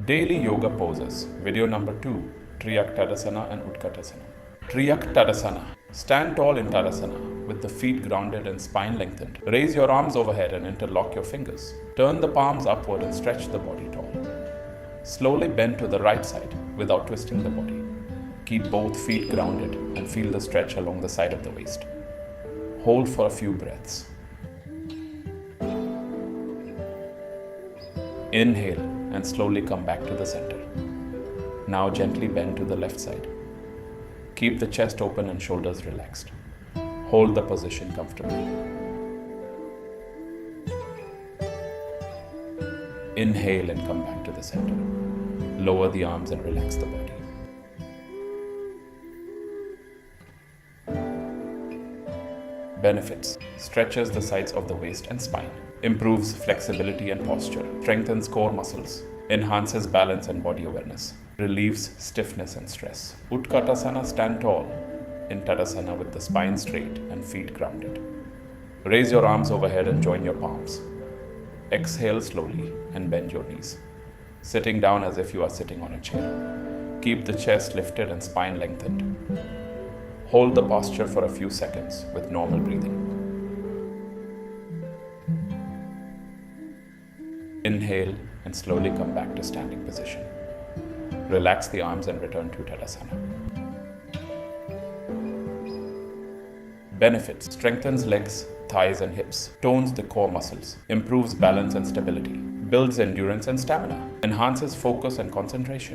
Daily yoga poses. Video number 2. Triyak Tadasana and Utkatasana. Triyak Tadasana. Stand tall in Tadasana with the feet grounded and spine lengthened. Raise your arms overhead and interlock your fingers. Turn the palms upward and stretch the body tall. Slowly bend to the right side without twisting the body. Keep both feet grounded and feel the stretch along the side of the waist. Hold for a few breaths. Inhale and slowly come back to the center. Now gently bend to the left side. Keep the chest open and shoulders relaxed. Hold the position comfortably. Inhale and come back to the center. Lower the arms and relax the body. Benefits: stretches the sides of the waist and spine, improves flexibility and posture, strengthens core muscles, enhances balance and body awareness, relieves stiffness and stress. Utkatasana. Stand tall in Tadasana with the spine straight and feet grounded. Raise your arms overhead and join your palms. Exhale slowly and bend your knees, sitting down as if you are sitting on a chair. Keep the chest lifted and spine lengthened. Hold the posture for a few seconds with normal breathing. Inhale and slowly come back to standing position. Relax the arms and return to Tadasana. Benefits: strengthens legs, thighs and hips, tones the core muscles, improves balance and stability, builds endurance and stamina, enhances focus and concentration.